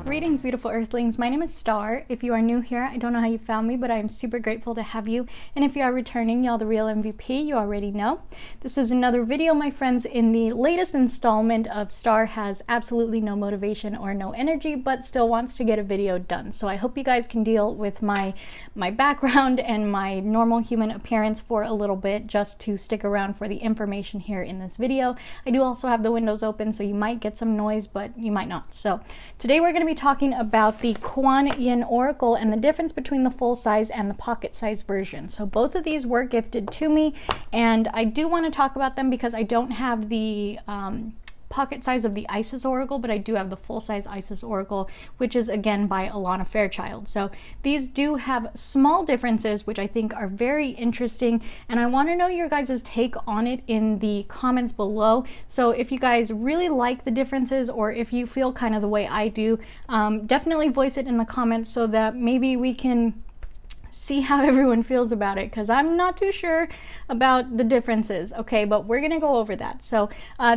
Greetings, beautiful earthlings. My name is Star. If you are new here, I don't know how you found me, but I am super grateful to have you. And if you are returning, y'all the real MVP, you already know. This is another video, my friends, in the latest installment of Star Has Absolutely No Motivation or No Energy, but still wants to get a video done. So I hope you guys can deal with my background and my normal human appearance for a little bit, just to stick around for the information here in this video. I do also have the windows open, so you might get some noise, but you might not. So today we're going to be talking about the Kuan Yin Oracle and the difference between the full size and the pocket size version. So both of these were gifted to me, and I do want to talk about them because I don't have the pocket size of the Isis Oracle, but I do have the full size Isis Oracle, which is again by Alana Fairchild. So these do have small differences, which I think are very interesting, and I want to know your guys' take on it in the comments below. So if you guys really like the differences, or if you feel kind of the way I do, definitely voice it in the comments so that maybe we can see how everyone feels about it, because I'm not too sure about the differences. Okay, but we're gonna go over that. So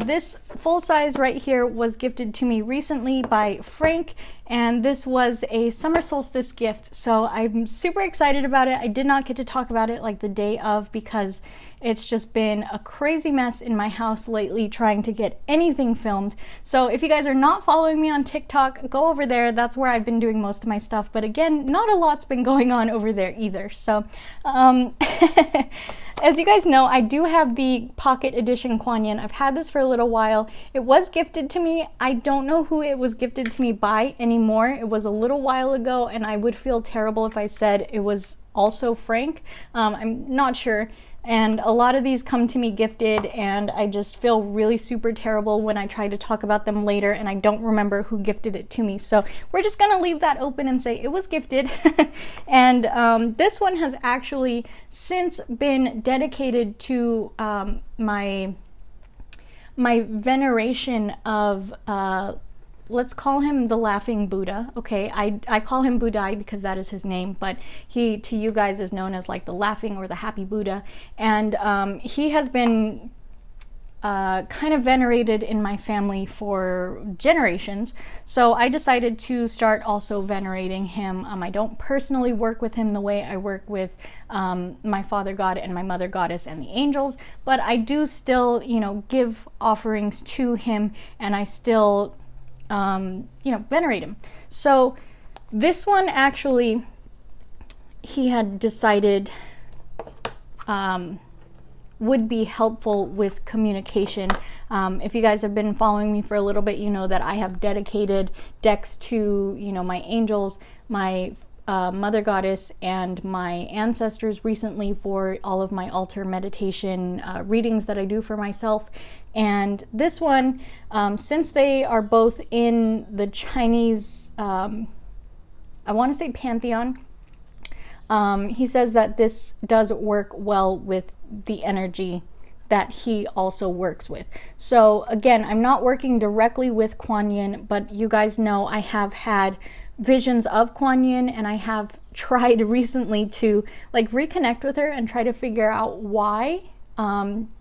this full size right here was gifted to me recently by Frank, and this was a summer solstice gift, so I'm super excited about it. I did not get to talk about it like the day of because it's just been a crazy mess in my house lately trying to get anything filmed. So if you guys are not following me on TikTok, go over there. That's where I've been doing most of my stuff. But again, not a lot's been going on over there either. So as you guys know, I do have the Pocket Edition Kuan Yin. I've had this for a little while. It was gifted to me. I don't know who it was gifted to me by anymore. It was a little while ago, and I would feel terrible if I said it was also Frank. I'm not sure. And a lot of these come to me gifted, and I just feel really super terrible when I try to talk about them later and I don't remember who gifted it to me. So we're just gonna leave that open and say it was gifted. And this one has actually since been dedicated to my veneration of let's call him the Laughing Buddha. Okay, I call him Buddhai because that is his name, but he to you guys is known as like the Laughing or the Happy Buddha. And he has been kind of venerated in my family for generations. So I decided to start also venerating him. I don't personally work with him the way I work with my Father God and my Mother Goddess and the angels, but I do still, you know, give offerings to him, and I still you know, venerate him. So this one actually, he had decided would be helpful with communication. If you guys have been following me for a little bit, you know that I have dedicated decks to, you know, my angels, my Mother Goddess, and my ancestors recently for all of my altar meditation readings that I do for myself. And this one, since they are both in the Chinese, I want to say pantheon, he says that this does work well with the energy that he also works with. So again, I'm not working directly with Kuan Yin, but you guys know I have had visions of Kuan Yin, and I have tried recently to like reconnect with her and try to figure out why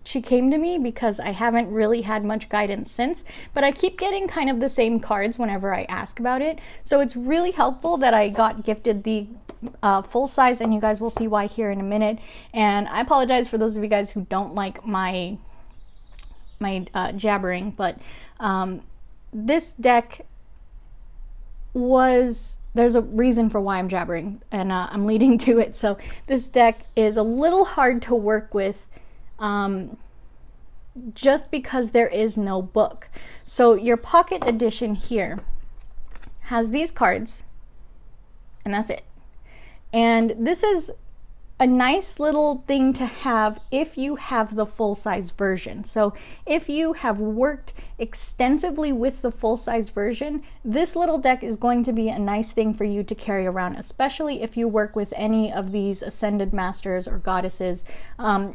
she came to me, because I haven't really had much guidance since, but I keep getting kind of the same cards whenever I ask about it. So it's really helpful that I got gifted the full size, and you guys will see why here in a minute. And I apologize for those of you guys who don't like my jabbering, but this deck there's a reason for why I'm jabbering, and I'm leading to it. So this deck is a little hard to work with just because there is no book. So your Pocket Edition here has these cards, and that's it. And this is a nice little thing to have if you have the full-size version. So if you have worked extensively with the full-size version, this little deck is going to be a nice thing for you to carry around, especially if you work with any of these ascended masters or goddesses.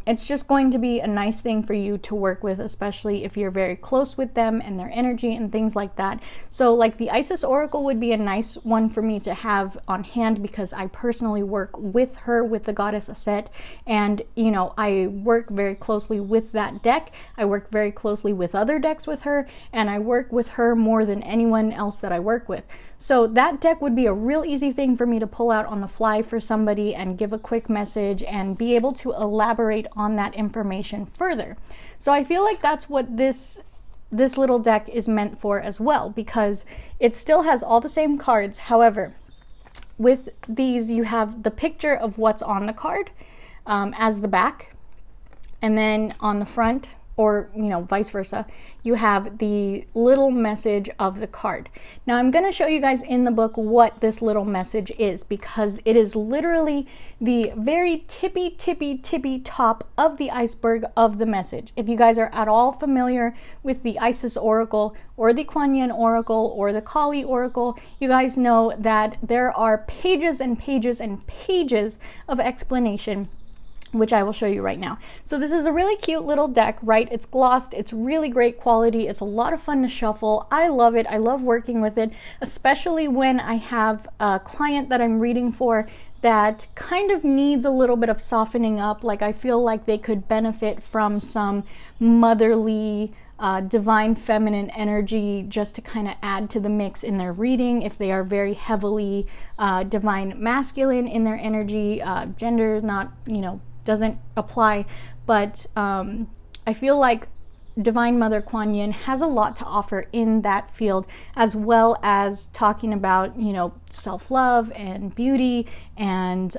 It's just going to be a nice thing for you to work with, especially if you're very close with them and their energy and things like that. So like the Isis Oracle would be a nice one for me to have on hand, because I personally work with her, with the goddess Aset, and you know, I work very closely with that deck. I work very closely with other decks with her, her, and I work with her more than anyone else that I work with. So that deck would be a real easy thing for me to pull out on the fly for somebody and give a quick message and be able to elaborate on that information further. So I feel like that's what this little deck is meant for as well, because it still has all the same cards. However, with these, you have the picture of what's on the card as the back, and then on the front, or vice versa, you have the little message of the card. Now I'm going to show you guys in the book what this little message is, because it is literally the very tippy top of the iceberg of the message. If you guys are at all familiar with the Isis Oracle or the Kuan Yin Oracle or the Kali Oracle, you guys know that there are pages and pages and pages of explanation, which I will show you right now. So this is a really cute little deck, right? It's glossed, it's really great quality, it's a lot of fun to shuffle. I love it, I love working with it, especially when I have a client that I'm reading for that kind of needs a little bit of softening up. Like, I feel like they could benefit from some motherly, divine feminine energy just to kind of add to the mix in their reading. If they are very heavily divine masculine in their energy, gender not, doesn't apply, but I feel like Divine Mother Kuan Yin has a lot to offer in that field, as well as talking about, self-love and beauty and,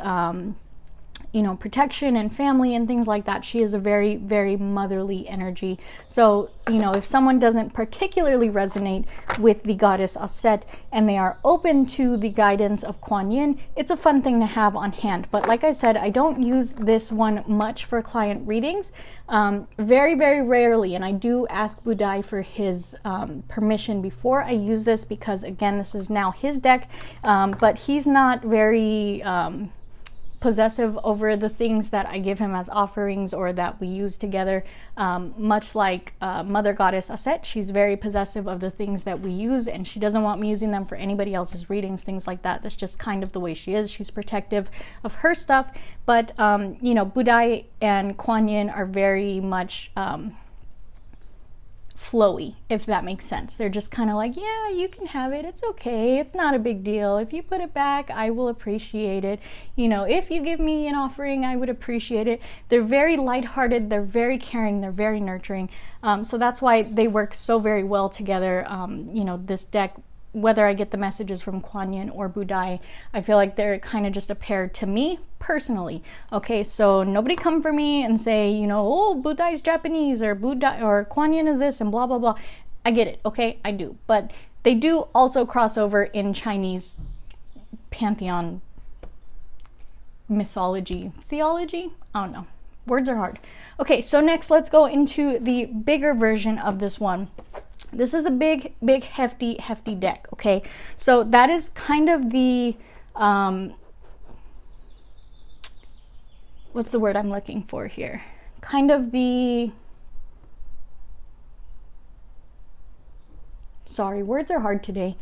protection and family and things like that. She is a very, very motherly energy. So, if someone doesn't particularly resonate with the goddess Aset and they are open to the guidance of Kuan Yin, it's a fun thing to have on hand. But like I said, I don't use this one much for client readings, very, very rarely. And I do ask Budai for his permission before I use this, because again, this is now his deck, but he's not very possessive over the things that I give him as offerings or that we use together. Much like Mother Goddess Aset, she's very possessive of the things that we use, and she doesn't want me using them for anybody else's readings, things like that. That's just kind of the way she is. She's protective of her stuff. But Budai and Kuan Yin are very much flowy, if that makes sense. They're just kind of like, yeah, you can have it, it's okay, it's not a big deal. If you put it back, I will appreciate it. If you give me an offering, I would appreciate it. They're very lighthearted, they're very caring, they're very nurturing. So that's why they work so very well together. This deck, whether I get the messages from Kuan Yin or Budai, I feel like they're kind of just a pair to me personally. Okay, so nobody come for me and say, oh, Budai's Japanese, or Budai or Kuan Yin is this and blah blah blah. I get it, okay, I do. But they do also cross over in Chinese pantheon mythology, theology, I don't know. Words are hard. Okay, so next let's go into the bigger version of this one. This is a big, hefty deck, okay? So that is kind of the, what's the word I'm looking for here? Kind of the, sorry, words are hard today.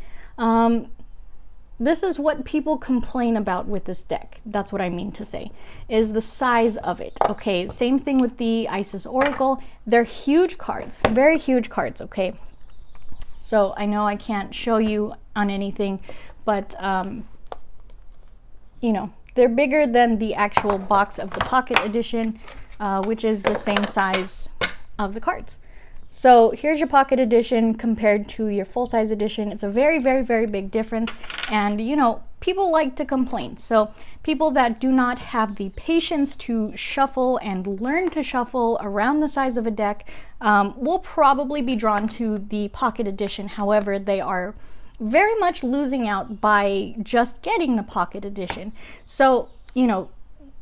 This is what people complain about with this deck. That's what I mean to say, is the size of it. Okay, same thing with the Isis Oracle. They're huge cards, very huge cards, okay? So I know I can't show you on anything, but they're bigger than the actual box of the pocket edition, which is the same size of the cards. So here's your pocket edition compared to your full-size edition. It's a very, very, very big difference. And, people like to complain. So people that do not have the patience to shuffle and learn to shuffle around the size of a deck will probably be drawn to the pocket edition. However, they are very much losing out by just getting the pocket edition. So,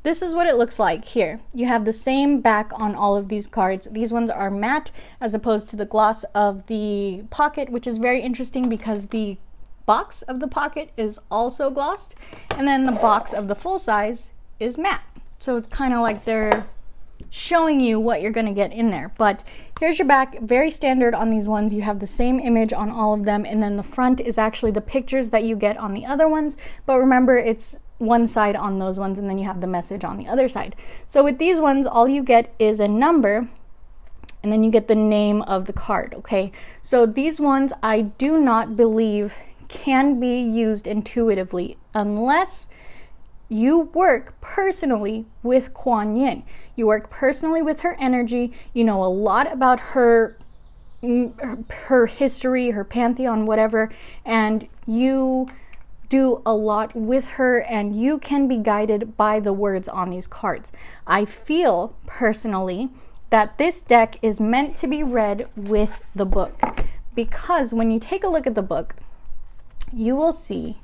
this is what it looks like here. You have the same back on all of these cards. These ones are matte as opposed to the gloss of the pocket, which is very interesting because the box of the pocket is also glossed, and then the box of the full size is matte. So it's kind of like they're showing you what you're going to get in there. But here's your back, very standard on these ones. You have the same image on all of them, and then the front is actually the pictures that you get on the other ones. But remember, it's one side on those ones, and then you have the message on the other side. So with these ones, all you get is a number and then you get the name of the card, okay? So these ones I do not believe can be used intuitively unless you work personally with Kuan Yin. You work personally with her energy, you know a lot about her history, her pantheon, whatever, and you do a lot with her, and you can be guided by the words on these cards. I feel personally that this deck is meant to be read with the book, because when you take a look at the book, you will see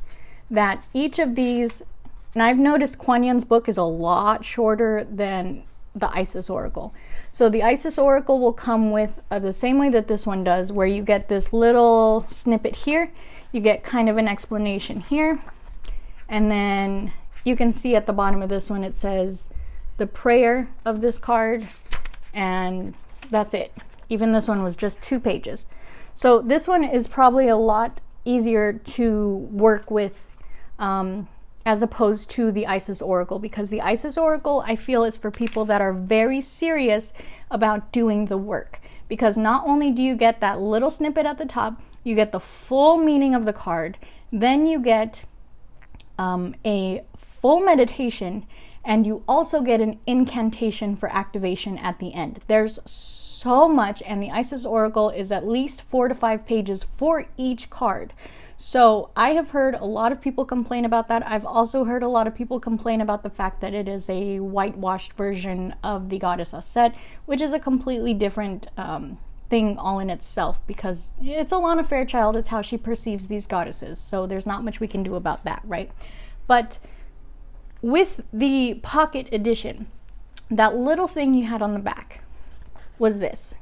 that each of these, and I've noticed Kuan Yin's book is a lot shorter than the Isis Oracle. So the Isis Oracle will come with the same way that this one does, where you get this little snippet here, you get kind of an explanation here, and then you can see at the bottom of this one it says the prayer of this card, and that's it. Even this one was just 2 pages. So this one is probably a lot easier to work with as opposed to the Isis Oracle, because the Isis Oracle I feel is for people that are very serious about doing the work, because not only do you get that little snippet at the top, you get the full meaning of the card, then you get a full meditation, and you also get an incantation for activation at the end. There's so much, and the Isis Oracle is at least 4 to 5 pages for each card. So I have heard a lot of people complain about that. I've also heard a lot of people complain about the fact that it is a whitewashed version of the Goddess Aset, which is a completely different thing all in itself, because it's Alana Fairchild, it's how she perceives these goddesses. So there's not much we can do about that, right? But with the pocket edition, that little thing you had on the back was this,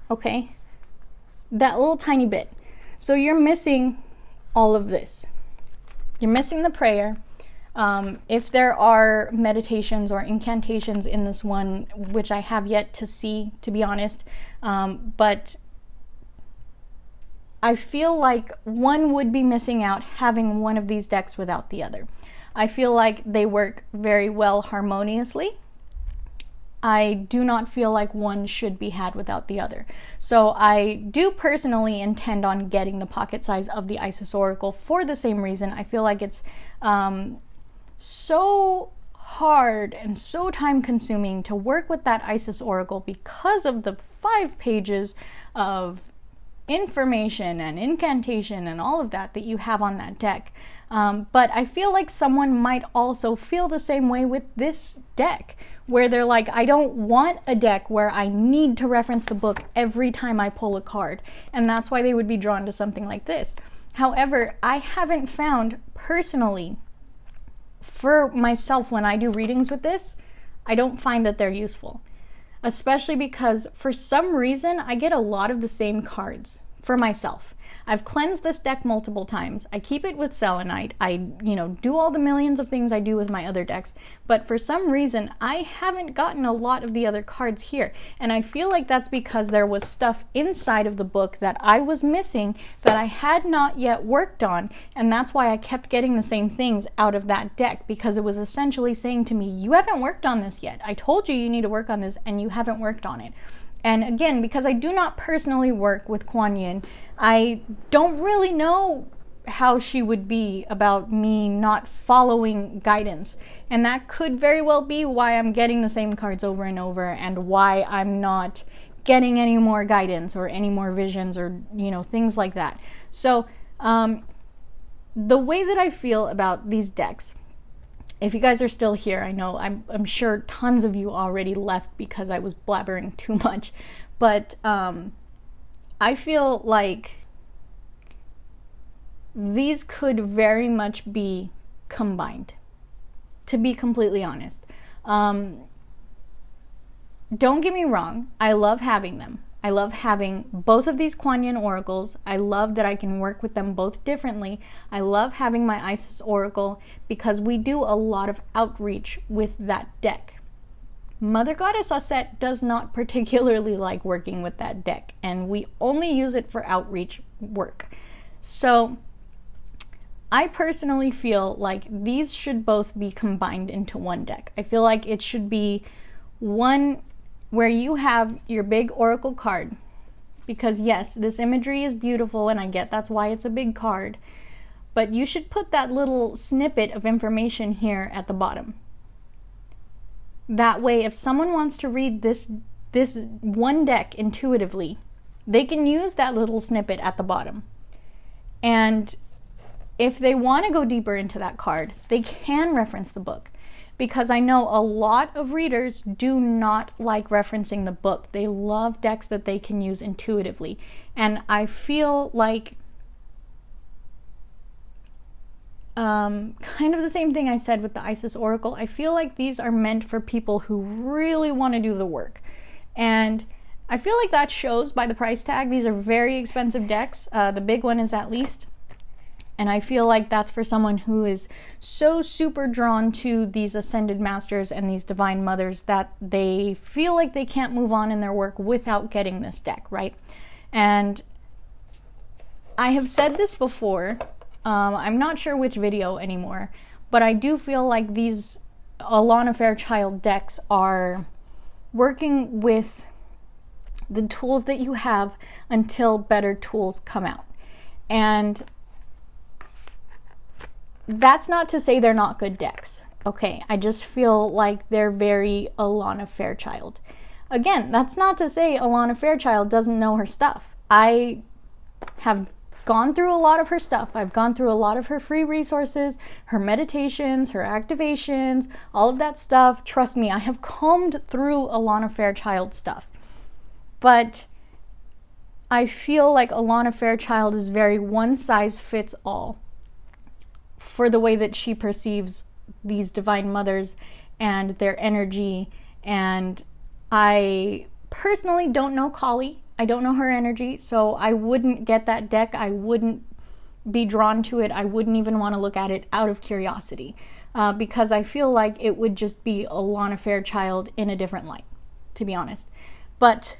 okay? That little tiny bit. So you're missing all of this. You're missing the prayer. If there are meditations or incantations in this one, which I have yet to see, to be honest, but I feel like one would be missing out having one of these decks without the other. I feel like they work very well harmoniously. I do not feel like one should be had without the other. So I do personally intend on getting the pocket size of the Isis Oracle for the same reason. I feel like it's so hard and so time consuming to work with that Isis Oracle because of the 5 pages of information and incantation and all of that that you have on that deck. But I feel like someone might also feel the same way with this deck, where they're like, I don't want a deck where I need to reference the book every time I pull a card, and that's why they would be drawn to something like this. However, I haven't found personally, for myself, when I do readings with this, I don't find that they're useful, especially because for some reason I get a lot of the same cards for myself. I've cleansed this deck multiple times. I keep it with selenite. I, do all the millions of things I do with my other decks. But for some reason, I haven't gotten a lot of the other cards here. And I feel like that's because there was stuff inside of the book that I was missing that I had not yet worked on. And that's why I kept getting the same things out of that deck, because it was essentially saying to me, you haven't worked on this yet. I told you need to work on this and you haven't worked on it. And again, because I do not personally work with Kuan Yin, I don't really know how she would be about me not following guidance. And that could very well be why I'm getting the same cards over and over, and why I'm not getting any more guidance or any more visions or, things like that. So the way that I feel about these decks, if you guys are still here, I know I'm sure tons of you already left because I was blabbering too much, but I feel like these could very much be combined, to be completely honest. Don't get me wrong, I love having them. I love having both of these Kuan Yin Oracles. I love that I can work with them both differently. I love having my Isis Oracle because we do a lot of outreach with that deck. Mother Goddess Aset does not particularly like working with that deck, and we only use it for outreach work. So I personally feel like these should both be combined into one deck. I feel like it should be one where you have your big oracle card, because yes, this imagery is beautiful and I get that's why it's a big card, but you should put that little snippet of information here at the bottom. That way, if someone wants to read this one deck intuitively, they can use that little snippet at the bottom. And if they want to go deeper into that card, they can reference the book. Because I know a lot of readers do not like referencing the book. They love decks that they can use intuitively. And I feel like kind of the same thing I said with the Isis Oracle. I feel like these are meant for people who really want to do the work. And I feel like that shows by the price tag. These are very expensive decks. The big one is at least. And I feel like that's for someone who is so super drawn to these ascended masters and these divine mothers that they feel like they can't move on in their work without getting this deck, right? And I have said this before, I'm not sure which video anymore, but I do feel like these Alana Fairchild decks are working with the tools that you have until better tools come out. And that's not to say they're not good decks, okay? I just feel like they're very Alana Fairchild. Again, that's not to say Alana Fairchild doesn't know her stuff. I have gone through a lot of her stuff. I've gone through a lot of her free resources, her meditations, her activations, all of that stuff. Trust me, I have combed through Alana Fairchild stuff. But I feel like Alana Fairchild is very one size fits all for the way that she perceives these divine mothers and their energy. And I personally don't know Kali. I don't know her energy, so I wouldn't get that deck. I wouldn't be drawn to it. I wouldn't even want to look at it out of curiosity, because I feel like it would just be Alana Fairchild in a different light, to be honest. But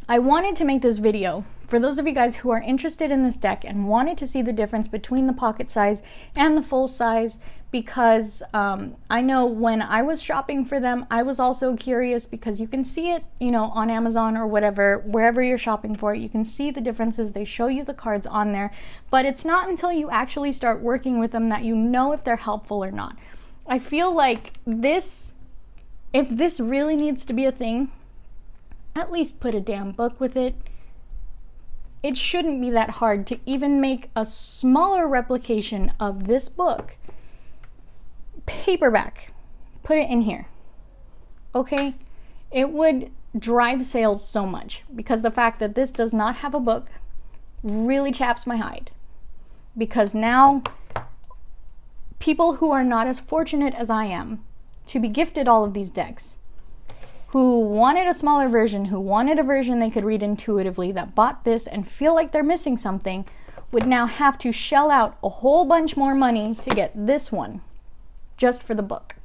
I wanted to make this video for those of you guys who are interested in this deck and wanted to see the difference between the pocket size and the full size, because I know when I was shopping for them, I was also curious, because you can see it, you know, on Amazon or whatever, wherever you're shopping for it, you can see the differences. They show you the cards on there, but it's not until you actually start working with them that you know if they're helpful or not. I feel like this, if this really needs to be a thing, at least put a damn book with it. It shouldn't be that hard to even make a smaller replication of this book. Paperback. Put it in here. Okay? It would drive sales so much, because the fact that this does not have a book really chaps my hide. Because now people who are not as fortunate as I am to be gifted all of these decks, who wanted a smaller version, who wanted a version they could read intuitively, that bought this and feel like they're missing something, would now have to shell out a whole bunch more money to get this one, just for the book.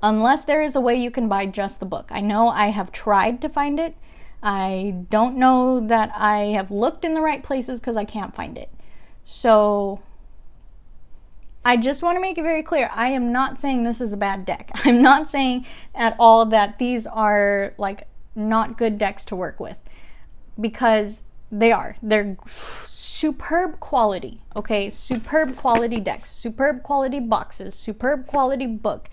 Unless there is a way you can buy just the book. I know I have tried to find it. I don't know that I have looked in the right places because I can't find it. So I just want to make it very clear, I am not saying this is a bad deck. I'm not saying at all that these are like not good decks to work with, because they are. They're superb quality, okay? Superb quality decks, superb quality boxes, superb quality book,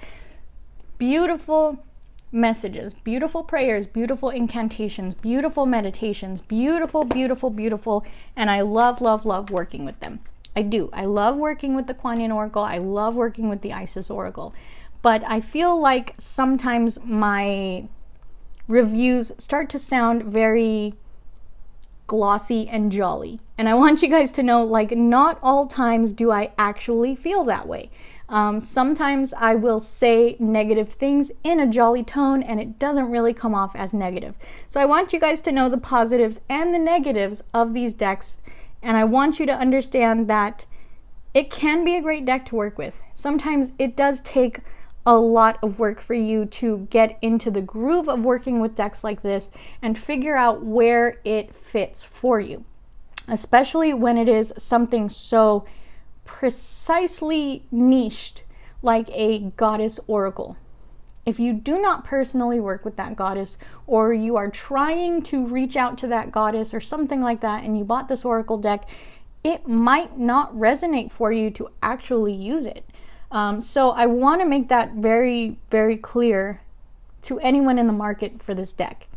beautiful messages, beautiful prayers, beautiful incantations, beautiful meditations, beautiful, beautiful, beautiful, and I love, love, love working with them. I do. I love working with the Kuan Yin Oracle. I love working with the Isis Oracle. But I feel like sometimes my reviews start to sound very glossy and jolly. And I want you guys to know, like, not all times do I actually feel that way. Sometimes I will say negative things in a jolly tone and it doesn't really come off as negative. So I want you guys to know the positives and the negatives of these decks. And I want you to understand that it can be a great deck to work with. Sometimes it does take a lot of work for you to get into the groove of working with decks like this and figure out where it fits for you, especially when it is something so precisely niched like a goddess oracle. if you do not personally work with that goddess, or you are trying to reach out to that goddess or something like that, and you bought this oracle deck, it might not resonate for you to actually use it. So I want to make that very, very clear to anyone in the market for this deck,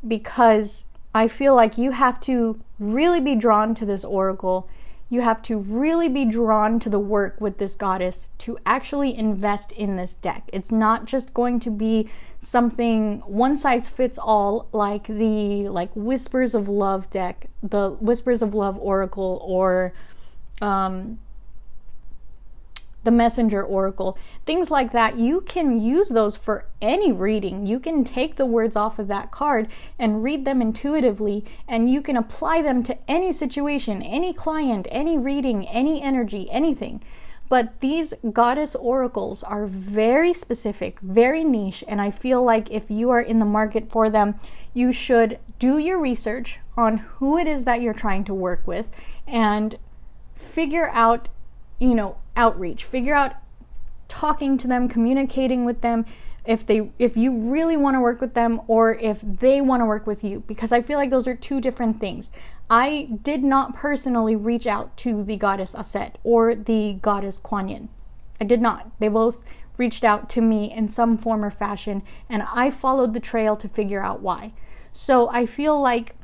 because I feel like you have to really be drawn to this oracle. You have to really be drawn to the work with this goddess to actually invest in this deck. It's not just going to be something one size fits all, like the Whispers of Love deck, the Whispers of Love oracle, or the Messenger oracle, things like that. You can use those for any reading. You can take the words off of that card and read them intuitively, and you can apply them to any situation, any client, any reading, any energy, anything. But these goddess oracles are very specific, very niche, and I feel like if you are in the market for them, you should do your research on who it is that you're trying to work with, and figure out, outreach, figure out talking to them, communicating with them, if you really want to work with them, or if they want to work with you, because I feel like those are two different things. I did not personally reach out to the goddess Aset or the goddess Kuan Yin. I did not. They both reached out to me in some form or fashion, and I followed the trail to figure out why. So I feel like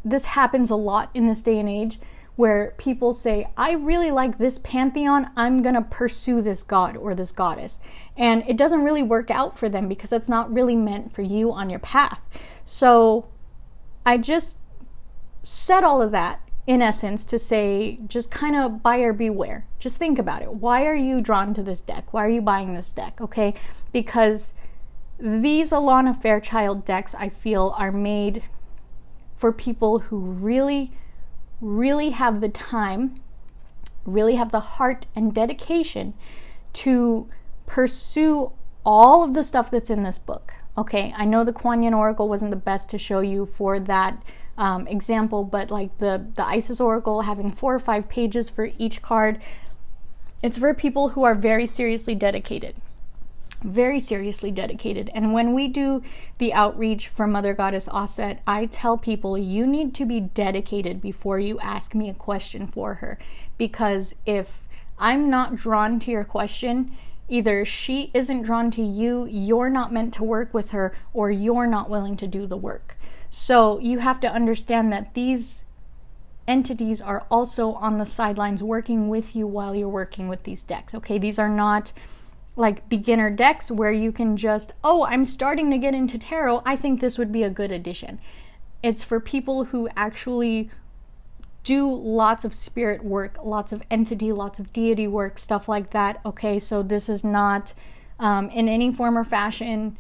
this happens a lot in this day and age, where people say, I really like this pantheon, I'm gonna pursue this god or this goddess. And it doesn't really work out for them because it's not really meant for you on your path. So I just said all of that in essence to say, just kind of buyer beware. Just think about it. Why are you drawn to this deck? Why are you buying this deck? Okay, because these Alana Fairchild decks, I feel, are made for people who really have the time, really have the heart and dedication to pursue all of the stuff that's in this book. Okay, I know the Kuan Yin Oracle wasn't the best to show you for that example, but like the Isis Oracle having 4 or 5 pages for each card, it's for people who are very seriously dedicated. Very seriously dedicated. And when we do the outreach for Mother Goddess Aset, I tell people you need to be dedicated before you ask me a question for her, because if I'm not drawn to your question, either she isn't drawn to you, you're not meant to work with her, or you're not willing to do the work. So you have to understand that these entities are also on the sidelines working with you while you're working with these decks. Okay, these are not like beginner decks where you can just, oh, I'm starting to get into tarot, I think this would be a good addition. It's for people who actually do lots of spirit work, lots of entity, lots of deity work, stuff like that. Okay, so this is not in any form or fashion,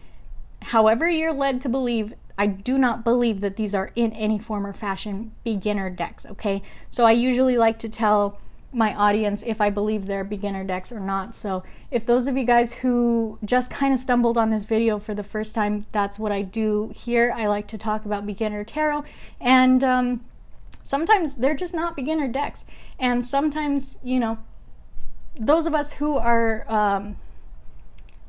however you're led to believe, I do not believe that these are in any form or fashion beginner decks. Okay, so I usually like to tell my audience if I believe they're beginner decks or not. So if those of you guys who just kind of stumbled on this video for the first time, that's what I do here. I like to talk about beginner tarot, and sometimes they're just not beginner decks, and sometimes, those of us who are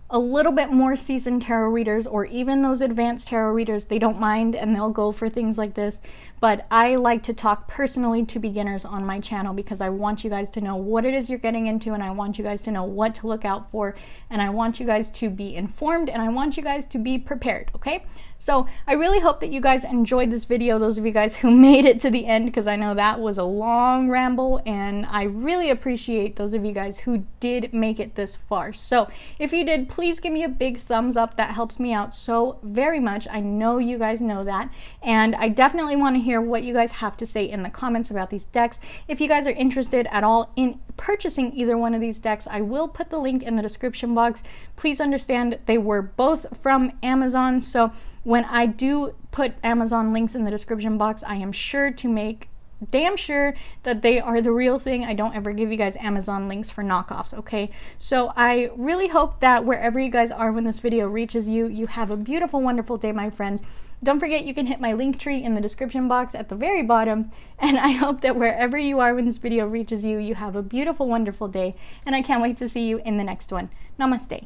a little bit more seasoned tarot readers, or even those advanced tarot readers, they don't mind and they'll go for things like this. But I like to talk personally to beginners on my channel because I want you guys to know what it is you're getting into, and I want you guys to know what to look out for, and I want you guys to be informed, and I want you guys to be prepared. Okay, so I really hope that you guys enjoyed this video, those of you guys who made it to the end, because I know that was a long ramble, and I really appreciate those of you guys who did make it this far. So if you did, please give me a big thumbs up. That helps me out so very much. I know you guys know that, and I definitely want to hear what you guys have to say in the comments about these decks. If you guys are interested at all in purchasing either one of these decks, I will put the link in the description box. Please understand they were both from Amazon, so when I do put Amazon links in the description box, I am sure to make damn sure that they are the real thing. I don't ever give you guys Amazon links for knockoffs, okay? So I really hope that wherever you guys are when this video reaches you, you have a beautiful, wonderful day, my friends. Don't forget, you can hit my link tree in the description box at the very bottom, and I hope that wherever you are when this video reaches you, you have a beautiful, wonderful day, and I can't wait to see you in the next one. Namaste.